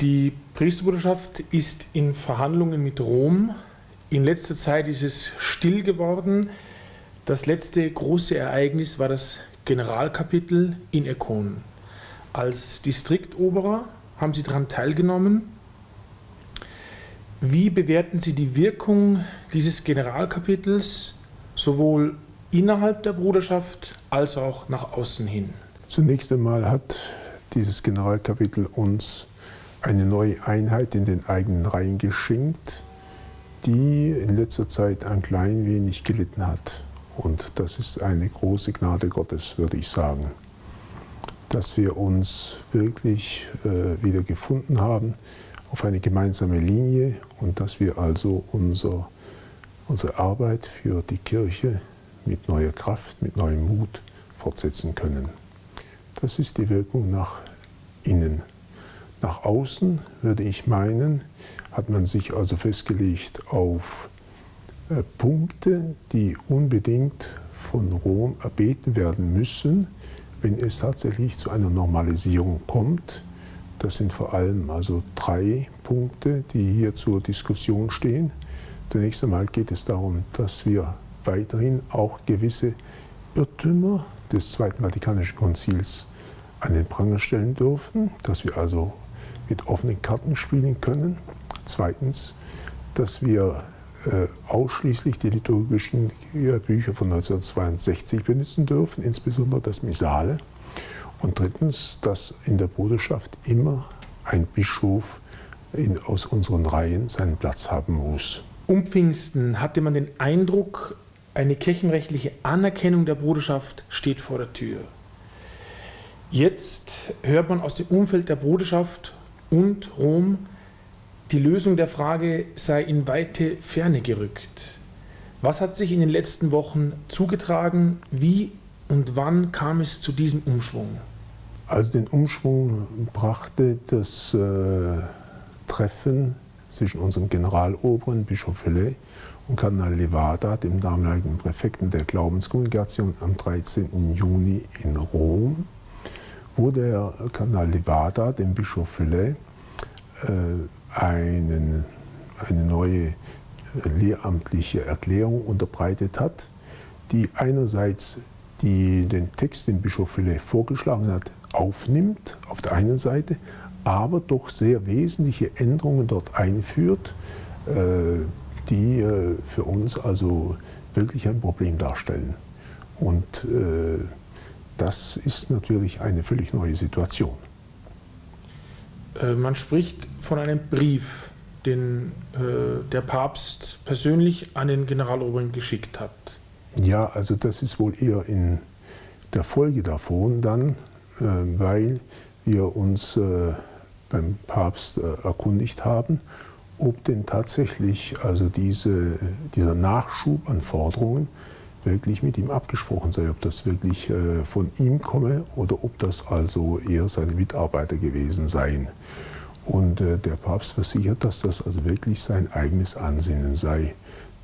Die Priesterbruderschaft ist in Verhandlungen mit Rom. In letzter Zeit ist es still geworden. Das letzte große Ereignis war das Generalkapitel in Econ. Als Distriktoberer haben Sie daran teilgenommen. Wie bewerten Sie die Wirkung dieses Generalkapitels sowohl innerhalb der Bruderschaft als auch nach außen hin? Zunächst einmal hat dieses Generalkapitel uns eine neue Einheit in den eigenen Reihen geschenkt, die in letzter Zeit ein klein wenig gelitten hat. Und das ist eine große Gnade Gottes, würde ich sagen, dass wir uns wirklich wieder gefunden haben auf eine gemeinsame Linie und dass wir also unsere Arbeit für die Kirche mit neuer Kraft, mit neuem Mut fortsetzen können. Das ist die Wirkung nach innen. Nach außen, würde ich meinen, hat man sich also festgelegt auf Punkte, die unbedingt von Rom erbeten werden müssen, wenn es tatsächlich zu einer Normalisierung kommt. Das sind vor allem also 3 Punkte, die hier zur Diskussion stehen. Zunächst einmal geht es darum, dass wir weiterhin auch gewisse Irrtümer des Zweiten Vatikanischen Konzils an den Pranger stellen dürfen, dass wir also mit offenen Karten spielen können. Zweitens, dass wir ausschließlich die liturgischen Bücher von 1962 benutzen dürfen, insbesondere das Missale. Und drittens, dass in der Bruderschaft immer ein Bischof aus unseren Reihen seinen Platz haben muss. Um Pfingsten hatte man den Eindruck, eine kirchenrechtliche Anerkennung der Bruderschaft steht vor der Tür. Jetzt hört man aus dem Umfeld der Bruderschaft und Rom, die Lösung der Frage sei in weite Ferne gerückt. Was hat sich in den letzten Wochen zugetragen? Wie und wann kam es zu diesem Umschwung? Also den Umschwung brachte das Treffen zwischen unserem Generaloberen Bischof Velay und Kardinal Levada, dem damaligen Präfekten der Glaubenskongregation, am 13. Juni in Rom, wo der Kardinal Levada dem Bischof Velay eine neue lehramtliche Erklärung unterbreitet hat, die einerseits den Text, den Bischof Velay vorgeschlagen hat, aufnimmt, auf der einen Seite, aber doch sehr wesentliche Änderungen dort einführt, die für uns also wirklich ein Problem darstellen. Und das ist natürlich eine völlig neue Situation. Man spricht von einem Brief, den der Papst persönlich an den Generaloberen geschickt hat. Ja, also das ist wohl eher in der Folge davon dann, weil wir uns beim Papst erkundigt haben, ob denn tatsächlich also dieser Nachschub an Forderungen wirklich mit ihm abgesprochen sei, ob das wirklich von ihm komme oder ob das also eher seine Mitarbeiter gewesen seien. Und der Papst versichert, dass das also wirklich sein eigenes Ansinnen sei,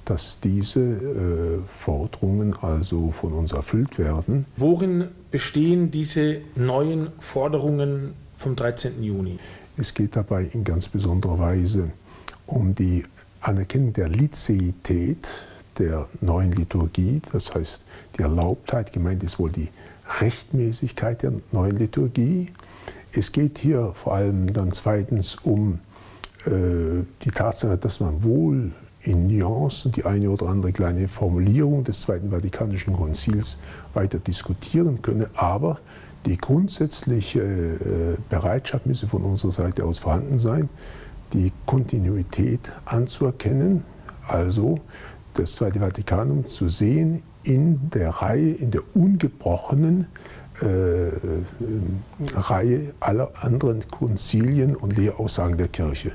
dass diese Forderungen also von uns erfüllt werden. Worin bestehen diese neuen Forderungen vom 13. Juni? Es geht dabei in ganz besonderer Weise um die Anerkennung der Lizeität der neuen Liturgie, das heißt die Erlaubtheit, gemeint ist wohl die Rechtmäßigkeit der neuen Liturgie. Es geht hier vor allem dann zweitens um die Tatsache, dass man wohl in Nuancen die eine oder andere kleine Formulierung des Zweiten Vatikanischen Konzils weiter diskutieren könne, aber die grundsätzliche Bereitschaft müsse von unserer Seite aus vorhanden sein, die Kontinuität anzuerkennen, also das Zweite Vatikanum zu sehen in der Reihe, in der ungebrochenen Reihe aller anderen Konzilien und Lehraussagen der Kirche.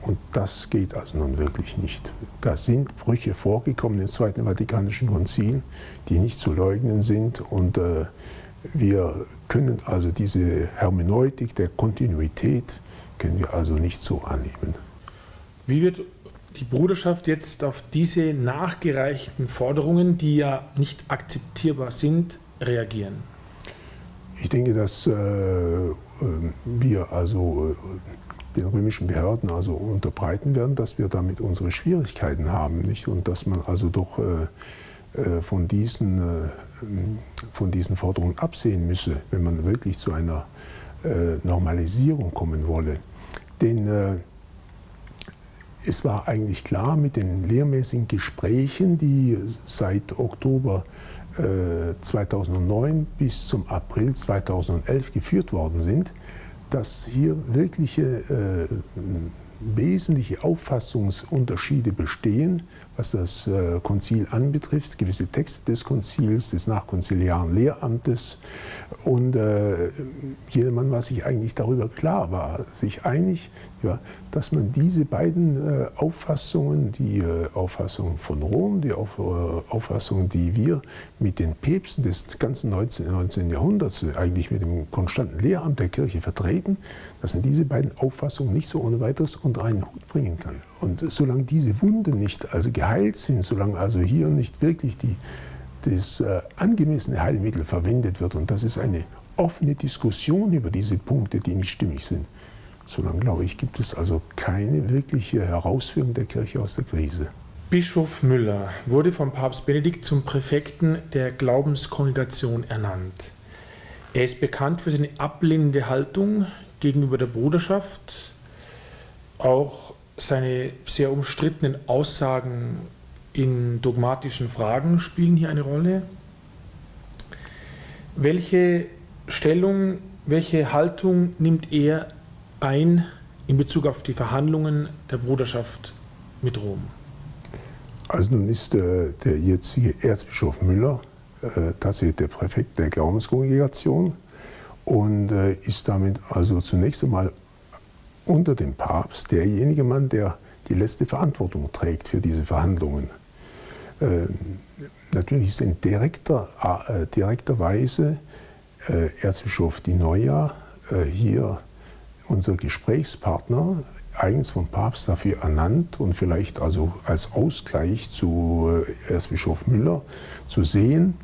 Und das geht also nun wirklich nicht. Da sind Brüche vorgekommen im Zweiten Vatikanischen Konzil, die nicht zu leugnen sind. Und wir können also diese Hermeneutik der Kontinuität können wir also nicht so annehmen. Wie wird die Bruderschaft jetzt auf diese nachgereichten Forderungen, die ja nicht akzeptierbar sind, reagieren? Ich denke, dass wir also den römischen Behörden also unterbreiten werden, dass wir damit unsere Schwierigkeiten haben, nicht? Und dass man also doch von diesen Forderungen absehen müsse, wenn man wirklich zu einer Normalisierung kommen wolle. Denn es war eigentlich klar mit den lehrmäßigen Gesprächen, die seit Oktober 2009 bis zum April 2011 geführt worden sind, dass hier wirkliche wesentliche Auffassungsunterschiede bestehen, was das Konzil anbetrifft, gewisse Texte des Konzils, des nachkonziliaren Lehramtes. Und jedermann war sich eigentlich darüber klar, war sich einig, ja, dass man diese beiden Auffassungen, die Auffassung von Rom, die Auffassung, die wir mit den Päpsten des ganzen 19. Jahrhunderts, eigentlich mit dem konstanten Lehramt der Kirche vertreten, dass man diese beiden Auffassungen nicht so ohne weiteres unter einen Hut bringen kann. Und solange diese Wunden nicht also geheilt sind, solange also hier nicht wirklich das angemessene Heilmittel verwendet wird, und das ist eine offene Diskussion über diese Punkte, die nicht stimmig sind, solange, glaube ich, gibt es also keine wirkliche Herausführung der Kirche aus der Krise. Bischof Müller wurde vom Papst Benedikt zum Präfekten der Glaubenskongregation ernannt. Er ist bekannt für seine ablehnende Haltung gegenüber der Bruderschaft. Auch seine sehr umstrittenen Aussagen in dogmatischen Fragen spielen hier eine Rolle. Welche Stellung, welche Haltung nimmt er ein in Bezug auf die Verhandlungen der Bruderschaft mit Rom? Also nun ist der jetzige Erzbischof Müller tatsächlich der Präfekt der Glaubenskongregation und ist damit also zunächst einmal unter dem Papst derjenige Mann, der die letzte Verantwortung trägt für diese Verhandlungen. Natürlich ist in direkter Weise Erzbischof Di Noia hier unser Gesprächspartner, eigens vom Papst dafür ernannt und vielleicht also als Ausgleich zu Erzbischof Müller zu sehen,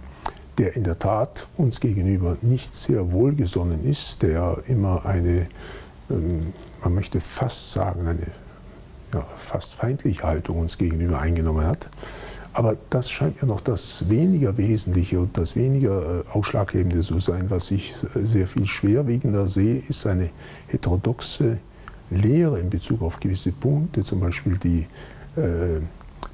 der in der Tat uns gegenüber nicht sehr wohlgesonnen ist, der immer eine, man möchte fast sagen, eine fast feindliche Haltung uns gegenüber eingenommen hat. Aber das scheint mir noch das weniger Wesentliche und das weniger Ausschlaggebende zu sein. Was ich sehr viel schwerwiegender sehe, ist eine heterodoxe Lehre in Bezug auf gewisse Punkte, zum Beispiel die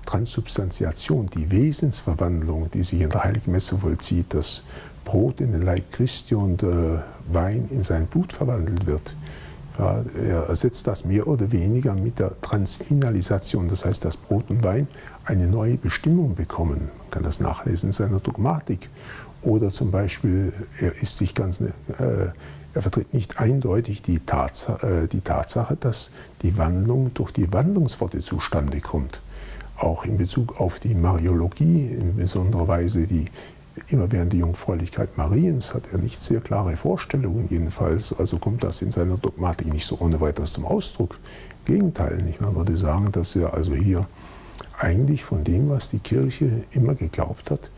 Transsubstantiation, die Wesensverwandlung, die sich in der Heiligen Messe vollzieht, dass Brot in den Leib Christi und Wein in sein Blut verwandelt wird. Ja, er ersetzt das mehr oder weniger mit der Transfinalisation, das heißt, dass Brot und Wein eine neue Bestimmung bekommen. Man kann das nachlesen in seiner Dogmatik. Oder zum Beispiel, er vertritt nicht eindeutig die Tatsache, dass die Wandlung durch die Wandlungsworte zustande kommt. Auch in Bezug auf die Mariologie, in besonderer Weise die immerwährende Jungfräulichkeit Mariens, hat er nicht sehr klare Vorstellungen jedenfalls. Also kommt das in seiner Dogmatik nicht so ohne weiteres zum Ausdruck. Im Gegenteil, man würde sagen, dass er also hier eigentlich von dem, was die Kirche immer geglaubt hat,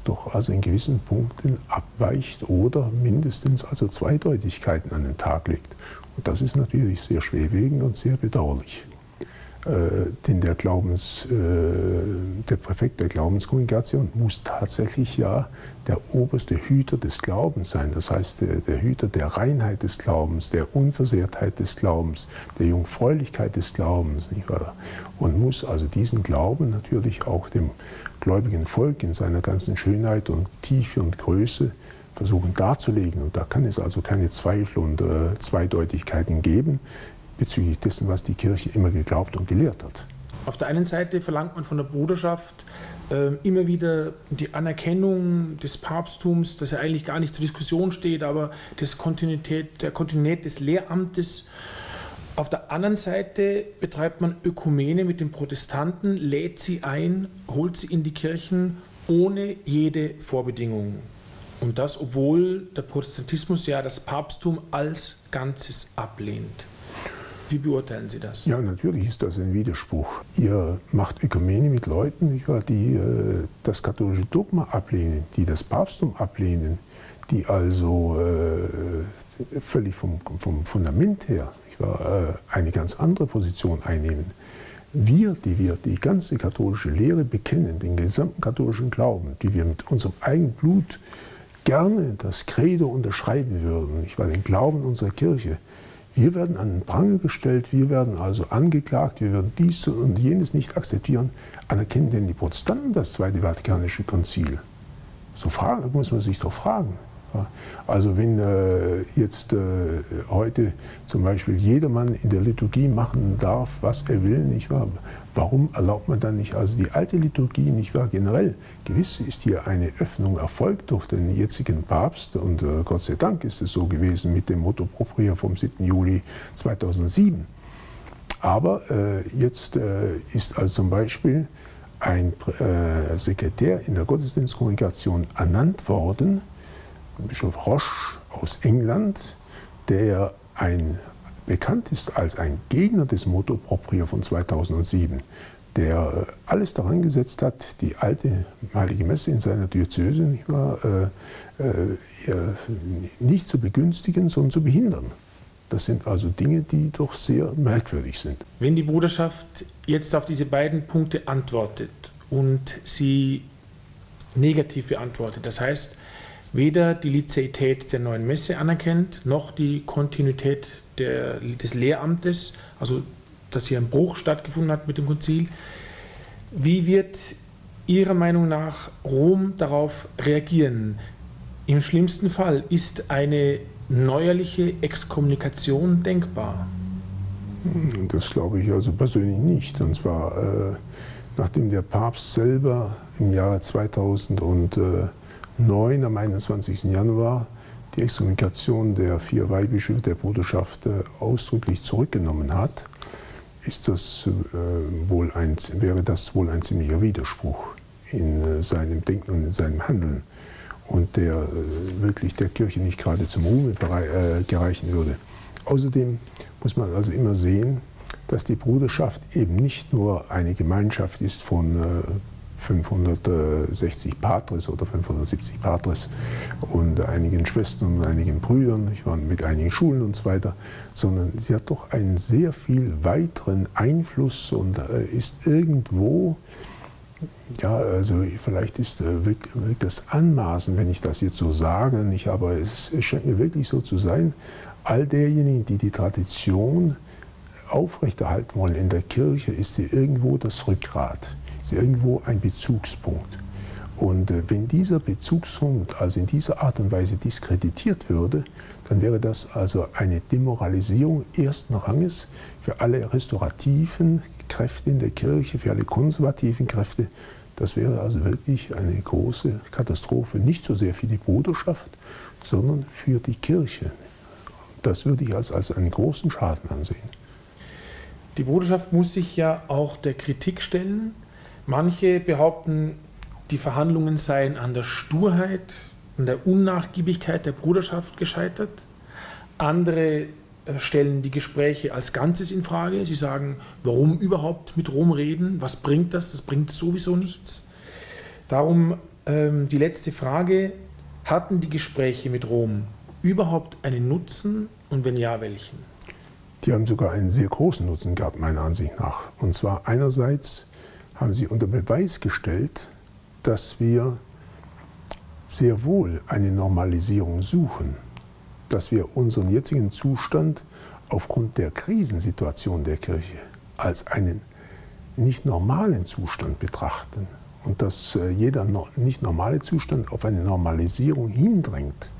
doch also in gewissen Punkten abweicht oder mindestens also Zweideutigkeiten an den Tag legt. Und das ist natürlich sehr schwerwiegend und sehr bedauerlich. Denn der Präfekt der Glaubenskongregation muss tatsächlich ja der oberste Hüter des Glaubens sein. Das heißt, der Hüter der Reinheit des Glaubens, der Unversehrtheit des Glaubens, der Jungfräulichkeit des Glaubens, nicht wahr? Und muss also diesen Glauben natürlich auch dem gläubigen Volk in seiner ganzen Schönheit und Tiefe und Größe versuchen darzulegen. Und da kann es also keine Zweifel und Zweideutigkeiten geben bezüglich dessen, was die Kirche immer geglaubt und gelehrt hat. Auf der einen Seite verlangt man von der Bruderschaft immer wieder die Anerkennung des Papsttums, das ja eigentlich gar nicht zur Diskussion steht, aber der Kontinuität des Lehramtes. Auf der anderen Seite betreibt man Ökumene mit den Protestanten, lädt sie ein, holt sie in die Kirchen ohne jede Vorbedingung. Und das, obwohl der Protestantismus ja das Papsttum als Ganzes ablehnt. Wie beurteilen Sie das? Ja, natürlich ist das ein Widerspruch. Ihr macht Ökumene mit Leuten, die das katholische Dogma ablehnen, die das Papsttum ablehnen, die also völlig vom Fundament her eine ganz andere Position einnehmen. Wir die ganze katholische Lehre bekennen, den gesamten katholischen Glauben, die wir mit unserem eigenen Blut gerne das Credo unterschreiben würden, den Glauben unserer Kirche, wir werden an den Pranger gestellt, wir werden also angeklagt, wir werden dies und jenes nicht akzeptieren. Anerkennen denn die Protestanten das Zweite Vatikanische Konzil? So muss man sich doch fragen. Also wenn jetzt heute zum Beispiel jedermann in der Liturgie machen darf, was er will, nicht wahr? Warum erlaubt man dann nicht also die alte Liturgie, nicht wahr? Generell, gewiss ist hier eine Öffnung erfolgt durch den jetzigen Papst und Gott sei Dank ist es so gewesen mit dem Motu Proprio vom 7. Juli 2007. Aber jetzt ist also zum Beispiel ein Sekretär in der Gottesdienstkongregation ernannt worden, Bischof Roche aus England, der bekannt ist als ein Gegner des Motu Proprio von 2007, der alles daran gesetzt hat, die alte Heilige Messe in seiner Diözese nicht zu begünstigen, sondern zu behindern. Das sind also Dinge, die doch sehr merkwürdig sind. Wenn die Bruderschaft jetzt auf diese beiden Punkte antwortet und sie negativ beantwortet, das heißt, weder die Lizeität der neuen Messe anerkennt, noch die Kontinuität des Lehramtes, also dass hier ein Bruch stattgefunden hat mit dem Konzil. Wie wird Ihrer Meinung nach Rom darauf reagieren? Im schlimmsten Fall ist eine neuerliche Exkommunikation denkbar? Das glaube ich also persönlich nicht. Und zwar nachdem der Papst selber im Jahre 2009 am 21. Januar die Exkommunikation der 4 Weihbischöfe der Bruderschaft ausdrücklich zurückgenommen hat, wäre das wohl ein ziemlicher Widerspruch in seinem Denken und in seinem Handeln und der wirklich der Kirche nicht gerade zum Ruhme gereichen würde. Außerdem muss man also immer sehen, dass die Bruderschaft eben nicht nur eine Gemeinschaft ist von 560 Patres oder 570 Patres und einigen Schwestern und einigen Brüdern, mit einigen Schulen und so weiter, sondern sie hat doch einen sehr viel weiteren Einfluss und ist irgendwo, ja, also vielleicht wirkt das anmaßend, wenn ich das jetzt so sage, nicht, aber es scheint mir wirklich so zu sein, all derjenigen, die die Tradition aufrechterhalten wollen in der Kirche, ist sie irgendwo das Rückgrat. Ist irgendwo ein Bezugspunkt. Und wenn dieser Bezugspunkt also in dieser Art und Weise diskreditiert würde, dann wäre das also eine Demoralisierung ersten Ranges für alle restaurativen Kräfte in der Kirche, für alle konservativen Kräfte. Das wäre also wirklich eine große Katastrophe, nicht so sehr für die Bruderschaft, sondern für die Kirche. Das würde ich als einen großen Schaden ansehen. Die Bruderschaft muss sich ja auch der Kritik stellen. Manche behaupten, die Verhandlungen seien an der Sturheit, an der Unnachgiebigkeit der Bruderschaft gescheitert. Andere stellen die Gespräche als Ganzes in Frage. Sie sagen, warum überhaupt mit Rom reden? Was bringt das? Das bringt sowieso nichts. Darum die letzte Frage. Hatten die Gespräche mit Rom überhaupt einen Nutzen und wenn ja, welchen? Die haben sogar einen sehr großen Nutzen gehabt, meiner Ansicht nach. Und zwar einerseits haben sie unter Beweis gestellt, dass wir sehr wohl eine Normalisierung suchen, dass wir unseren jetzigen Zustand aufgrund der Krisensituation der Kirche als einen nicht normalen Zustand betrachten und dass jeder nicht normale Zustand auf eine Normalisierung hindrängt.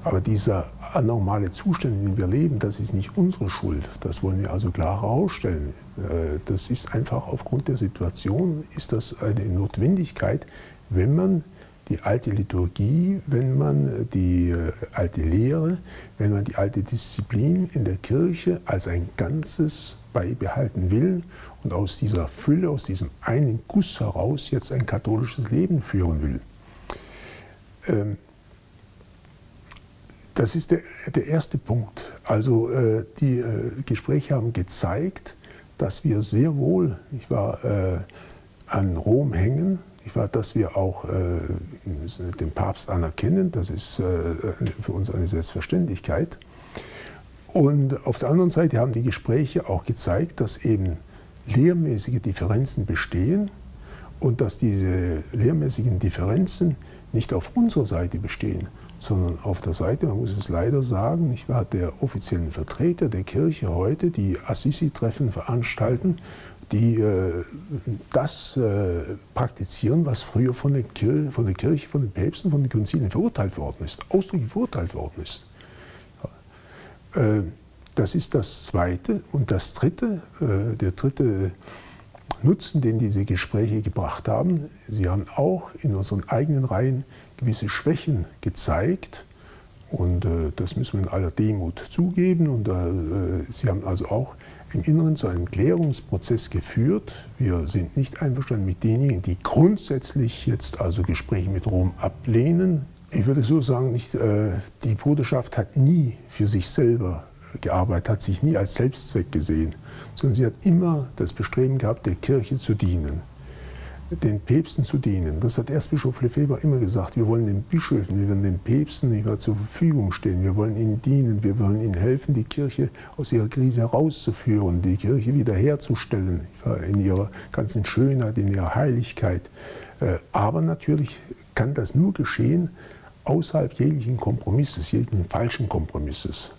Aber dieser anormale Zustand, in dem wir leben, das ist nicht unsere Schuld. Das wollen wir also klar herausstellen. Das ist einfach aufgrund der Situation, ist das eine Notwendigkeit, wenn man die alte Liturgie, wenn man die alte Lehre, wenn man die alte Disziplin in der Kirche als ein Ganzes beibehalten will und aus dieser Fülle, aus diesem einen Guss heraus jetzt ein katholisches Leben führen will. Das ist der erste Punkt. Also die Gespräche haben gezeigt, dass wir sehr wohl an Rom hängen, dass wir auch den Papst anerkennen. Das ist für uns eine Selbstverständlichkeit. Und auf der anderen Seite haben die Gespräche auch gezeigt, dass eben lehrmäßige Differenzen bestehen und dass diese lehrmäßigen Differenzen nicht auf unserer Seite bestehen, sondern auf der Seite, man muss es leider sagen, nicht wahr, der offiziellen Vertreter der Kirche heute, die Assisi-Treffen veranstalten, die das praktizieren, was früher von der Kirche, von den Päpsten, von den Konzilien verurteilt worden ist, ausdrücklich verurteilt worden ist. Das ist das Zweite. Und das Dritte, der dritte Nutzen, den diese Gespräche gebracht haben, sie haben auch in unseren eigenen Reihen gewisse Schwächen gezeigt. Und das müssen wir in aller Demut zugeben. Und sie haben also auch im Inneren zu einem Klärungsprozess geführt. Wir sind nicht einverstanden mit denjenigen, die grundsätzlich jetzt also Gespräche mit Rom ablehnen. Ich würde so sagen, die Bruderschaft hat nie für sich selber gearbeitet, hat sich nie als Selbstzweck gesehen, sondern sie hat immer das Bestreben gehabt, der Kirche zu dienen, den Päpsten zu dienen. Das hat Erzbischof Lefebvre immer gesagt. Wir wollen den Bischöfen, wir wollen den Päpsten nicht mehr zur Verfügung stehen. Wir wollen ihnen dienen, wir wollen ihnen helfen, die Kirche aus ihrer Krise herauszuführen, die Kirche wiederherzustellen, in ihrer ganzen Schönheit, in ihrer Heiligkeit. Aber natürlich kann das nur geschehen außerhalb jeglichen Kompromisses, jeglichen falschen Kompromisses.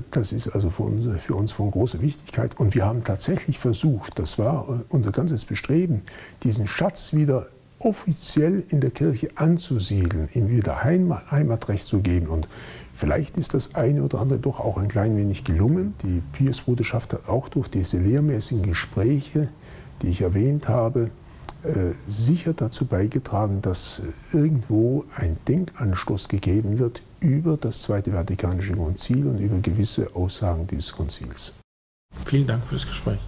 Das ist also für uns von großer Wichtigkeit. Und wir haben tatsächlich versucht, das war unser ganzes Bestreben, diesen Schatz wieder offiziell in der Kirche anzusiedeln, ihm wieder Heimatrecht zu geben. Und vielleicht ist das eine oder andere doch auch ein klein wenig gelungen. Die Piusbruderschaft hat auch durch diese lehrmäßigen Gespräche, die ich erwähnt habe, sicher dazu beigetragen, dass irgendwo ein Denkanstoß gegeben wird über das Zweite Vatikanische Konzil und über gewisse Aussagen dieses Konzils. Vielen Dank für das Gespräch.